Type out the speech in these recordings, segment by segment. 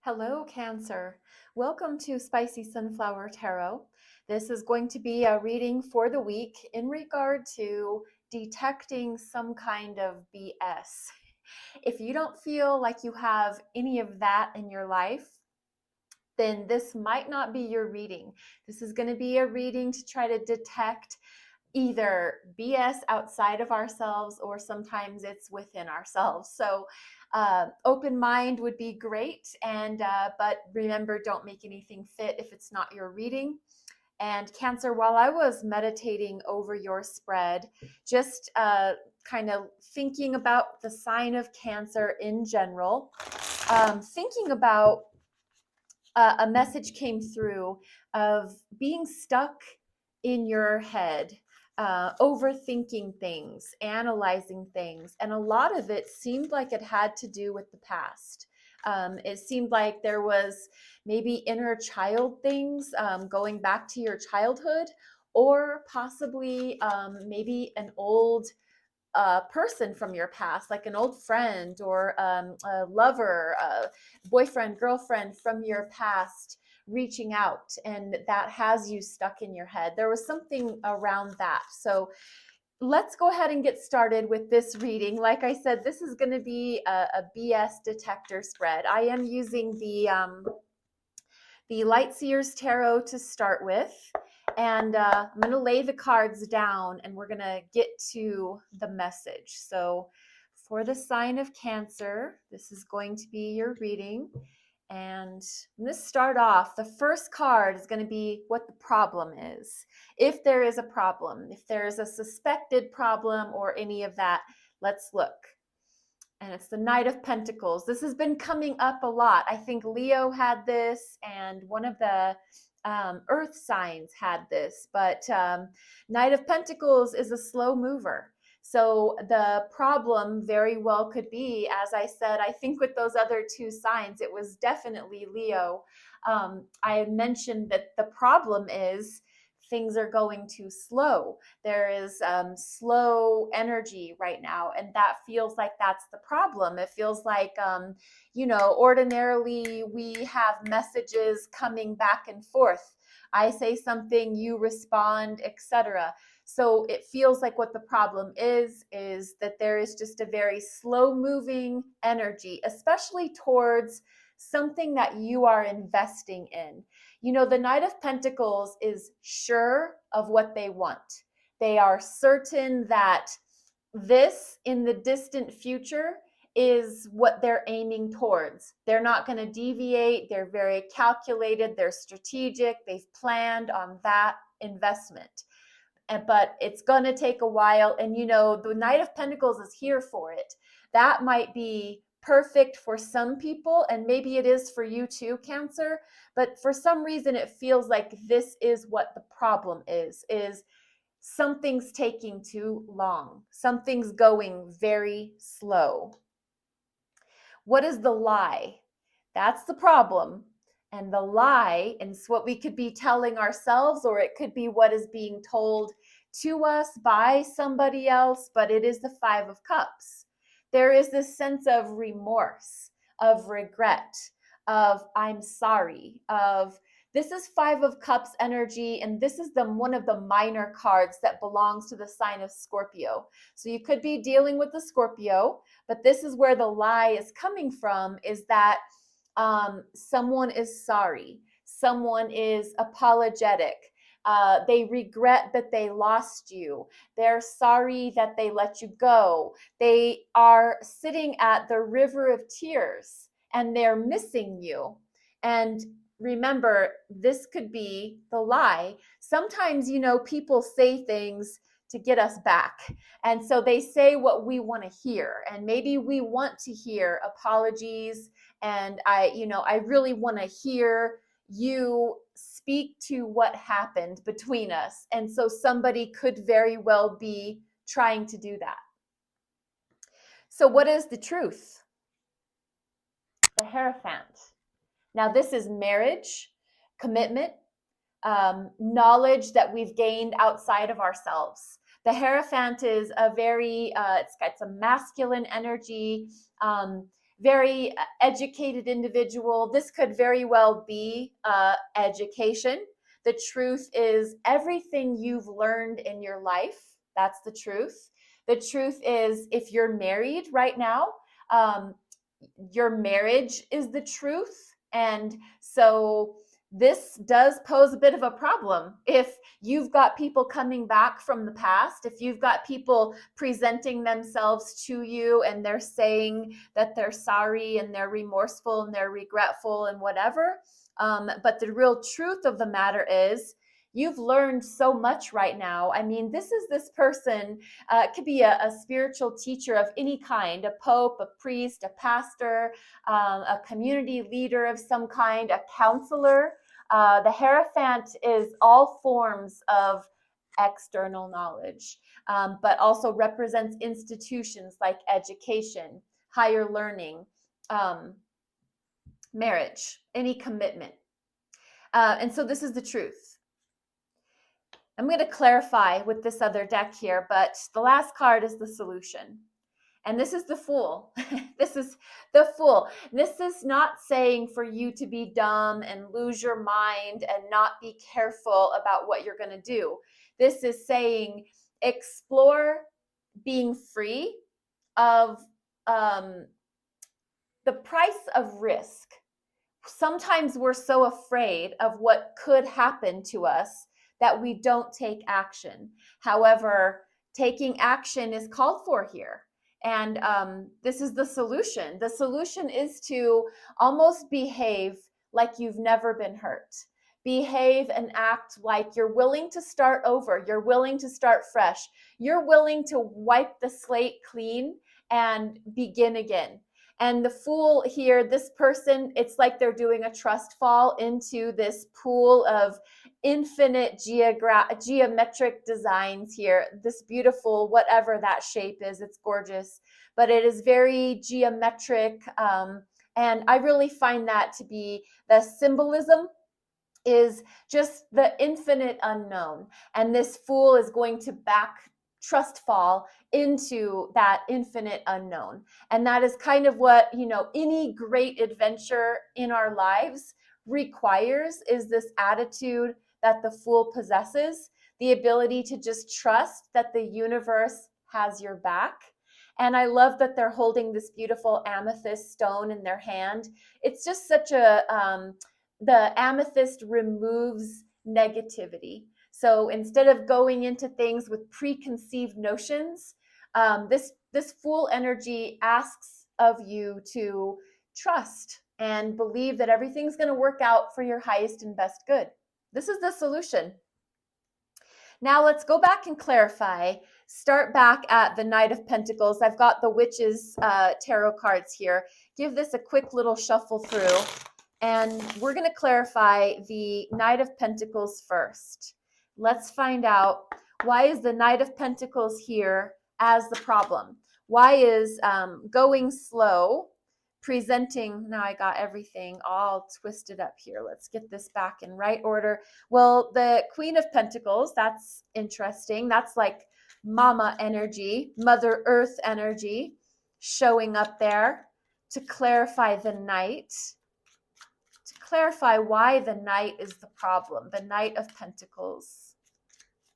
Hello, Cancer. Welcome to Spicy Sunflower Tarot. This is going to be a reading for the week in regard to detecting some kind of BS. If you don't feel like you have any of that in your life, then this might not be your reading. This is going to be a reading to try to detect either BS outside of ourselves or sometimes it's within ourselves. So open mind would be great. But remember, don't make anything fit if it's not your reading. And Cancer, while I was meditating over your spread, just kind of thinking about the sign of Cancer in general, thinking about a message came through of being stuck in your head, overthinking things, analyzing things. And a lot of it seemed like it had to do with the past. It seemed like there was maybe inner child things going back to your childhood, or possibly maybe an old person from your past, like an old friend or a lover, a boyfriend, girlfriend from your past reaching out, and that has you stuck in your head. There was something around that. So let's go ahead and get started with this reading. Like I said, this is going to be a BS detector spread. I am using the Light Seer's Tarot to start with. And I'm going to lay the cards down and we're going to get to the message. So for the sign of Cancer, this is going to be your reading. And let's start off. The first card is going to be what the problem is. If there is a problem, if there is a suspected problem or any of that, let's look. And it's the Knight of Pentacles. This has been coming up a lot. I think Leo had this, and one of the earth signs had this. But Knight of Pentacles is a slow mover. So the problem very well could be, as I said, I think with those other two signs, it was definitely Leo. I mentioned that the problem is things are going too slow. There is slow energy right now, and that feels like that's the problem. It feels like, ordinarily we have messages coming back and forth. I say something, you respond, etc. So it feels like what the problem is that there is just a very slow moving energy, especially towards something that you are investing in. You know, the Knight of Pentacles is sure of what they want. They are certain that this in the distant future is what they're aiming towards. They're not going to deviate. They're very calculated. They're strategic. They've planned on that investment. But it's going to take a while. And, the Knight of Pentacles is here for it. That might be perfect for some people, and maybe it is for you too, Cancer, but for some reason it feels like this is what the problem is something's taking too long, something's going very slow. What is the lie? That's the problem. And the lie, and it's what we could be telling ourselves, or it could be what is being told to us by somebody else, but it is the Five of Cups. There is this sense of remorse, of regret, of I'm sorry, of this is Five of Cups energy, and this is one of the minor cards that belongs to the sign of Scorpio. So you could be dealing with the Scorpio, but this is where the lie is coming from, is that someone is sorry, someone is apologetic. They regret that they lost you. They're sorry that they let you go. They are sitting at the river of tears and they're missing you. And remember, this could be the lie. Sometimes, people say things to get us back. And so they say what we want to hear. And maybe we want to hear apologies. And I really want to hear you speak to what happened between us. And so somebody could very well be trying to do that. So what is the truth? The Hierophant. Now this is marriage, commitment, knowledge that we've gained outside of ourselves. The Hierophant is a very, it's a masculine energy. very educated individual. This could very well be education. The truth is everything you've learned in your life, that's the truth. The truth is if you're married right now, um, your marriage is the truth. And so this does pose a bit of a problem. If you've got people coming back from the past, if you've got people presenting themselves to you and they're saying that they're sorry and they're remorseful and they're regretful and whatever, but the real truth of the matter is you've learned so much right now. I mean, this person. It could be a spiritual teacher of any kind, a pope, a priest, a pastor, a community leader of some kind, a counselor. The Hierophant is all forms of external knowledge, but also represents institutions like education, higher learning, marriage, any commitment. And so this is the truth. I'm going to clarify with this other deck here, but the last card is the solution. And this is the Fool. This is the Fool. This is not saying for you to be dumb and lose your mind and not be careful about what you're going to do. This is saying explore being free of the price of risk. Sometimes we're so afraid of what could happen to us that we don't take action. However, taking action is called for here. And this is the solution. The solution is to almost behave like you've never been hurt. Behave and act like you're willing to start over. You're willing to start fresh. You're willing to wipe the slate clean and begin again. And the Fool here, this person, it's like they're doing a trust fall into this pool of infinite geometric designs here. This beautiful, whatever that shape is, it's gorgeous, but it is very geometric. And I really find that to be the symbolism is just the infinite unknown. And this Fool is going to trust fall into that infinite unknown. And that is kind of what, any great adventure in our lives requires, is this attitude that the Fool possesses, the ability to just trust that the universe has your back. And I love that they're holding this beautiful amethyst stone in their hand. It's just such the amethyst removes negativity. So instead of going into things with preconceived notions, this Fool energy asks of you to trust and believe that everything's going to work out for your highest and best good. This is the solution. Now let's go back and clarify. Start back at the Knight of Pentacles. I've got the Witch's tarot cards here. Give this a quick little shuffle through. And we're going to clarify the Knight of Pentacles first. Let's find out, why is the Knight of Pentacles here as the problem? Why is going slow, presenting, now I got everything all twisted up here. Let's get this back in right order. Well, the Queen of Pentacles, that's interesting. That's like mama energy, Mother Earth energy showing up there to clarify the Knight. To clarify why the Knight is the problem, the Knight of Pentacles.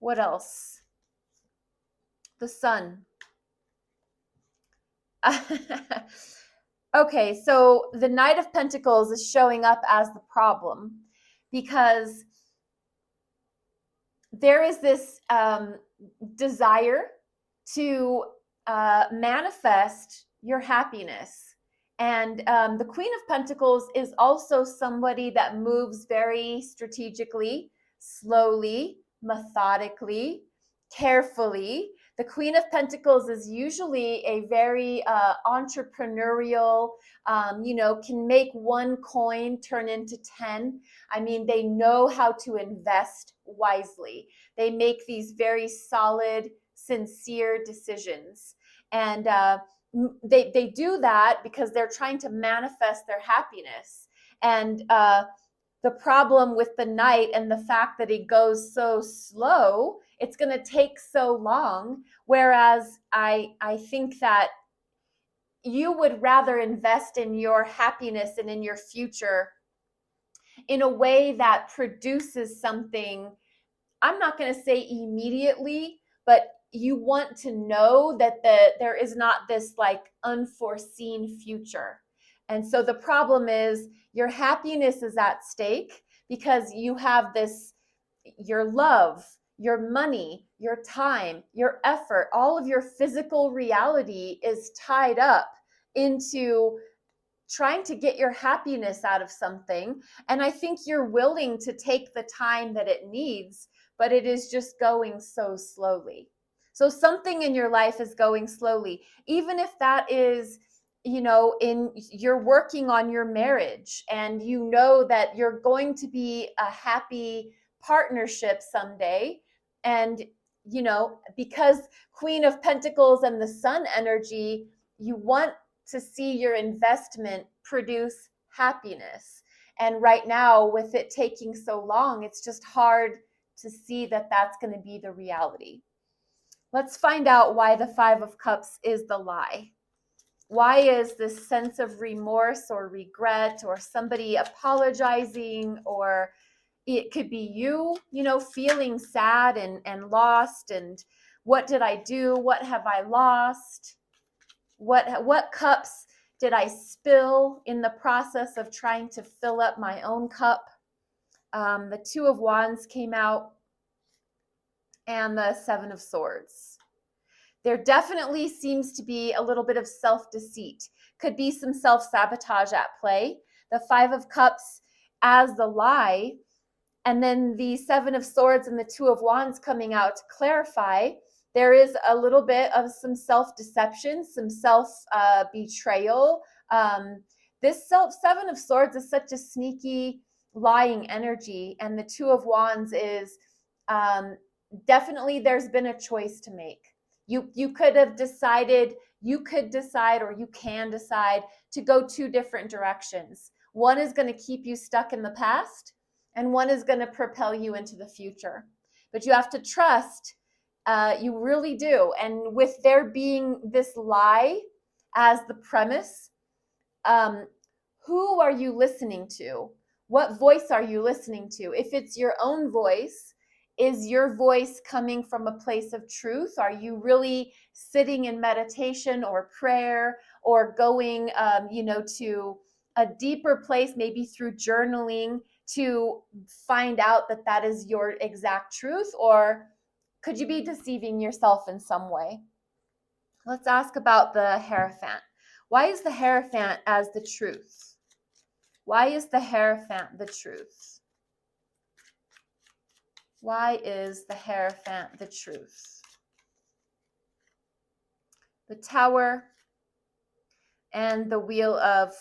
What else? The Sun. Okay, so the Knight of Pentacles is showing up as the problem because there is this desire to manifest your happiness. And the Queen of Pentacles is also somebody that moves very strategically, slowly, methodically, carefully. The Queen of Pentacles is usually a very entrepreneurial, can make one coin turn into 10. I mean, they know how to invest wisely. They make these very solid, sincere decisions. And they do that because they're trying to manifest their happiness. And the problem with the Knight and the fact that he goes so slow, it's going to take so long. Whereas I think that you would rather invest in your happiness and in your future in a way that produces something. I'm not going to say immediately, but you want to know that there is not this like unforeseen future. And so the problem is your happiness is at stake because you have this, your love, your money, your time, your effort, all of your physical reality is tied up into trying to get your happiness out of something. And I think you're willing to take the time that it needs, but it is just going so slowly. So something in your life is going slowly, even if that is, in you're working on your marriage and you know that you're going to be a happy partnership someday. And, because Queen of Pentacles and the Sun energy, you want to see your investment produce happiness. And right now, with it taking so long, it's just hard to see that that's going to be the reality. Let's find out why the Five of Cups is the lie. Why is this sense of remorse or regret or somebody apologizing, or it could be you, feeling sad and lost, and what did I do? What have I lost? What cups did I spill in the process of trying to fill up my own cup? The Two of Wands came out, and the Seven of Swords. There definitely seems to be a little bit of self-deceit. Could be some self-sabotage at play. The Five of Cups as the lie, and then the Seven of Swords and the Two of Wands coming out to clarify. There is a little bit of some self-deception, some self-betrayal. This Seven of Swords is such a sneaky, lying energy, and the Two of Wands is definitely there's been a choice to make. You could have decided, you could decide, or you can decide to go two different directions. One is going to keep you stuck in the past, and one is going to propel you into the future. But you have to trust, you really do. And with there being this lie as the premise, who are you listening to? What voice are you listening to? If it's your own voice, is your voice coming from a place of truth? Are you really sitting in meditation or prayer, or going, to a deeper place, maybe through journaling, to find out that that is your exact truth? Or could you be deceiving yourself in some way? Let's ask about the Hierophant. Why is the Hierophant as the truth? Why is the Hierophant the truth? Why is the Hierophant the truth? The Tower and the Wheel of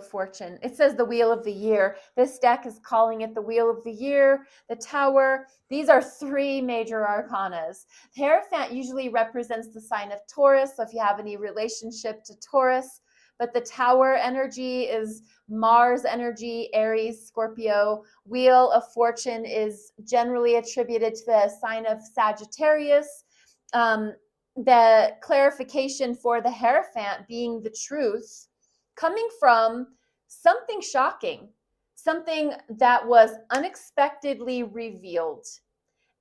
Fortune. It says the Wheel of the Year. This deck is calling it the Wheel of the Year, the Tower. These are three major arcanas. The Hierophant usually represents the sign of Taurus, so if you have any relationship to Taurus. But the Tower energy is Mars energy, Aries, Scorpio. Wheel of Fortune is generally attributed to the sign of Sagittarius. The clarification for the Hierophant being the truth, coming from something shocking, something that was unexpectedly revealed.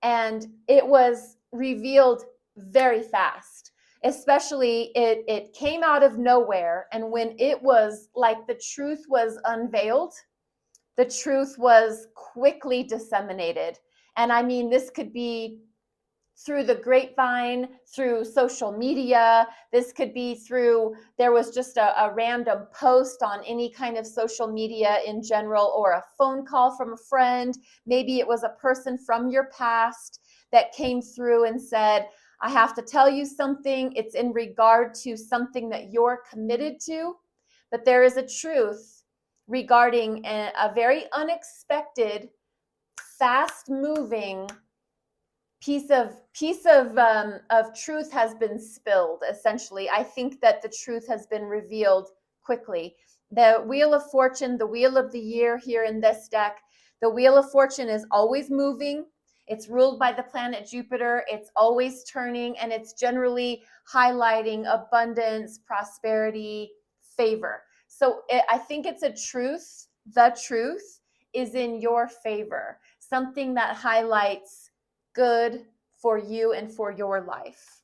And it was revealed very fast. Especially it came out of nowhere. And when it was like the truth was unveiled, the truth was quickly disseminated. And I mean, this could be through the grapevine, through social media. This could be through, there was just a random post on any kind of social media in general, or a phone call from a friend. Maybe it was a person from your past that came through and said, I have to tell you something. It's in regard to something that you're committed to. But there is a truth regarding a very unexpected, fast-moving piece of truth has been spilled. Essentially, I think that the truth has been revealed quickly. The Wheel of Fortune, the Wheel of the Year here in this deck, the Wheel of Fortune is always moving. It's ruled by the planet Jupiter. It's always turning, and it's generally highlighting abundance, prosperity, favor. So I think it's a truth. The truth is in your favor, something that highlights good for you and for your life.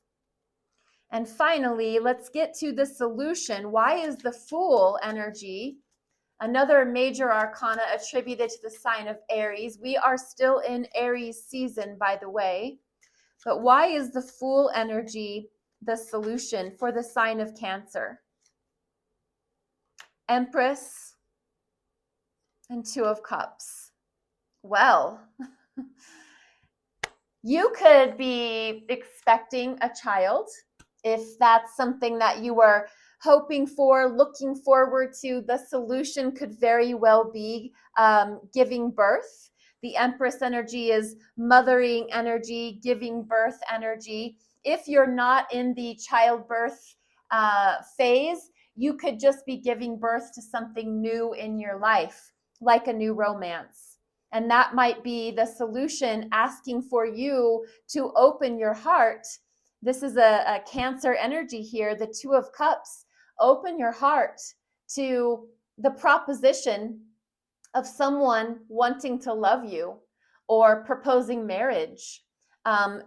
And finally, let's get to the solution. Why is the Fool energy another major arcana attributed to the sign of Aries? We are still in Aries season, by the way. But why is the Fool energy the solution for the sign of Cancer? Empress and Two of Cups. Well, you could be expecting a child if that's something that you were hoping for, looking forward to. The solution could very well be giving birth. The Empress energy is mothering energy, giving birth energy. If you're not in the childbirth phase, you could just be giving birth to something new in your life, like a new romance. And that might be the solution, asking for you to open your heart. This is a Cancer energy here, the Two of Cups. Open your heart to the proposition of someone wanting to love you or proposing marriage.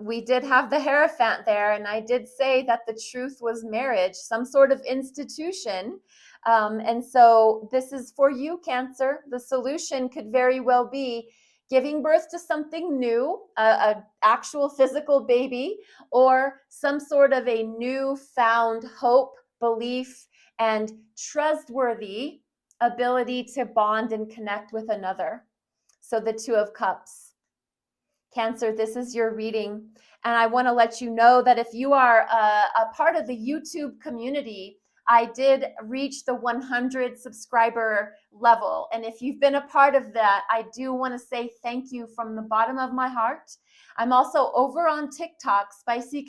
We did have the Hierophant there, and I did say that the truth was marriage, some sort of institution. And so this is for you, Cancer. The solution could very well be giving birth to something new, an actual physical baby, or some sort of a newfound hope, belief, and trustworthy ability to bond and connect with another. So the Two of Cups. Cancer, this is your reading. And I want to let you know that if you are a part of the YouTube community, I did reach the 100 subscriber level. And if you've been a part of that, I do want to say thank you from the bottom of my heart. I'm also over on TikTok, Spicy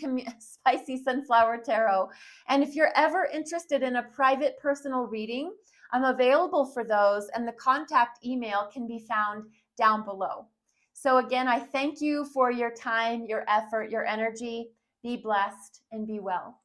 Sunflower Tarot. And if you're ever interested in a private personal reading, I'm available for those, and the contact email can be found down below. So again, I thank you for your time, your effort, your energy. Be blessed and be well.